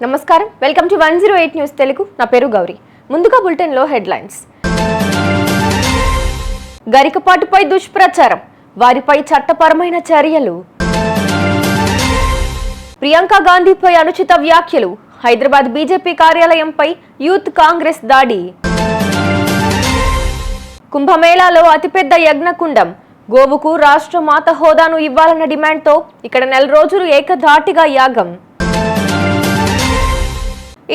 నమస్కారం, welcome to 108 news Telugu. నా పేరు గౌరీ. ముందుగా బులెటిన్ లో హెడ్లైన్స్. గరికపాటిపై దుష్ప్రచారం, వారిపై చట్టపరమైన చర్యలు. ప్రియాంక గాంధీపై అనుచిత వ్యాఖ్యలు, హైదరాబాద్ బీజేపీ కార్యాలయంపై యూత్ కాంగ్రెస్ దాడి. కుంభమేళాలో అతిపెద్ద యజ్ఞకుండం, గోవుకు రాష్ట్ర మాత హోదాను ఇవ్వాలన్న డిమాండ్తో ఇక్కడ నెల రోజులు ఏకధాటిగా యాగం.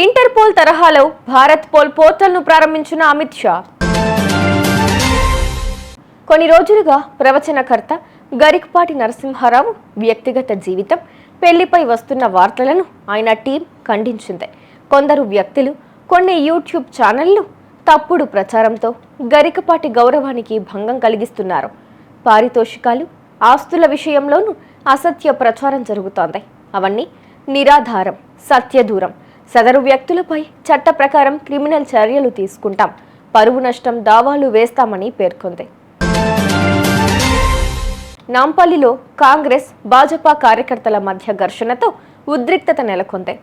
ఇంటర్పోల్ తరహాలో భారత్ పోల్ పోర్టల్ను ప్రారంభించిన అమిత్ షా. కొన్ని రోజులుగా ప్రవచనకర్త గరికపాటి నరసింహారావు వ్యక్తిగత జీవితం, పెళ్లిపై వస్తున్న వార్తలను ఆయన టీం ఖండించింది. కొందరు వ్యక్తులు, కొన్ని యూట్యూబ్ ఛానళ్లు తప్పుడు ప్రచారంతో గరికపాటి గౌరవానికి భంగం కలిగిస్తున్నారు. పారితోషికాలు, ఆస్తుల విషయంలోనూ అసత్య ప్రచారం జరుగుతోంది. అవన్నీ నిరాధారం, సత్యదూరం. సదరు వ్యక్తులపై చట్ట ప్రకారం క్రిమినల్ చర్యలు తీసుకుంటాం, పరువు నష్టం దావాలు వేస్తామని పేర్కొంది. నాంపల్లిలో కాంగ్రెస్ భాజపా కార్యకర్తల మధ్య ఘర్షణతో ఉద్రిక్తత నెలకొంది.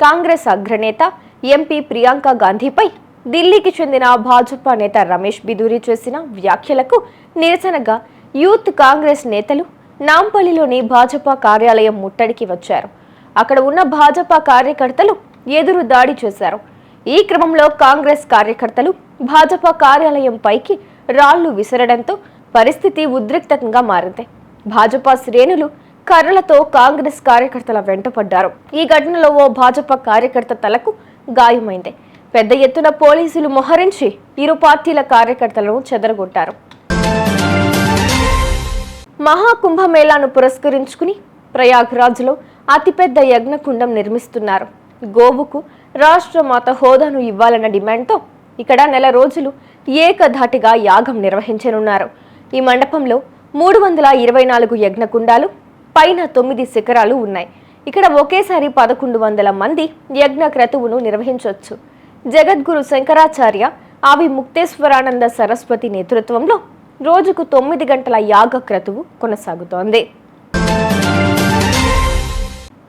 కాంగ్రెస్ అగ్రనేత ఎంపీ ప్రియాంక గాంధీపై ఢిల్లీకి చెందిన భాజపా నేత రమేష్ బిధూరి చేసిన వ్యాఖ్యలకు నిరసనగా యూత్ కాంగ్రెస్ నేతలు నాంపల్లిలోని భాజపా కార్యాలయం ముట్టడికి వచ్చారు. అక్కడ ఉన్న భాజపా కార్యకర్తలు ఎదురు దాడి చేశారు. ఈ క్రమంలో కాంగ్రెస్ కార్యకర్తలు భాజపా కార్యాలయం పైకి రాళ్లు విసరడంతో పరిస్థితి ఉద్రిక్తంగా మారింది. భాజపా శ్రేణులు కర్రలతో కాంగ్రెస్ కార్యకర్తల వెంటపడ్డారు. ఈ ఘటనలో ఓ భాజపా కార్యకర్త తలకు గాయమైంది. పెద్ద ఎత్తున పోలీసులు మోహరించి ఇరు పార్టీల కార్యకర్తలను చెదరగొట్టారు. మహాకుంభమేళాను పురస్కరించుకుని ప్రయాగ్రాజ్లో అతిపెద్ద యజ్ఞకుండం నిర్మిస్తున్నారు. గోవుకు రాష్ట్ర మాత హోదాను ఇవ్వాలన్న డిమాండ్తో ఇక్కడ నెల రోజులు ఏకధాటిగా యాగం నిర్వహించనున్నారు. ఈ మండపంలో 324 యజ్ఞకుండాలు, పైన 9 శిఖరాలు ఉన్నాయి. ఇక్కడ ఒకేసారి 1100 మంది యజ్ఞ క్రతువును నిర్వహించవచ్చు. జగద్గురు శంకరాచార్య ఆవి ముక్తేశ్వరానంద సరస్వతి నేతృత్వంలో రోజుకు 9 గంటల యాగ క్రతువు కొనసాగుతోంది.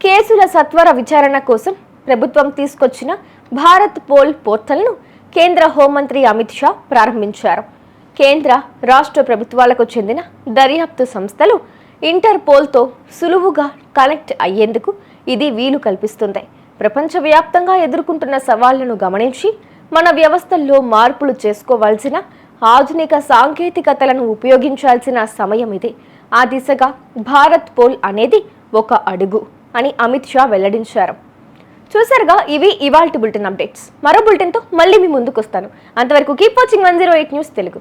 కేసుల సత్వర విచారణ కోసం ప్రభుత్వం తీసుకొచ్చిన భారత్ పోల్ పోర్టల్ను కేంద్ర హోంమంత్రి అమిత్ షా ప్రారంభించారు. కేంద్ర, రాష్ట్ర ప్రభుత్వాలకు చెందిన దర్యాప్తు సంస్థలు ఇంటర్పోల్తో సులువుగా కనెక్ట్ అయ్యేందుకు ఇది వీలు కల్పిస్తుంది. ప్రపంచవ్యాప్తంగా ఎదుర్కొంటున్న సవాళ్లను గమనించి మన వ్యవస్థల్లో మార్పులు చేసుకోవాల్సిన, ఆధునిక సాంకేతికతలను ఉపయోగించాల్సిన సమయం ఇది. ఆ దిశగా భారత్ పోల్ అనేది ఒక అడుగు అని అమిత్ షా వెల్లడించారు. చూసారుగా, ఇవి ఇవాల్టి బులెటిన్ అప్డేట్స్. మరో బులెటిన్తో మళ్ళీ మీ ముందుకు వస్తాను. అంతవరకు కీప్ వాచింగ్ 108 న్యూస్ తెలుగు.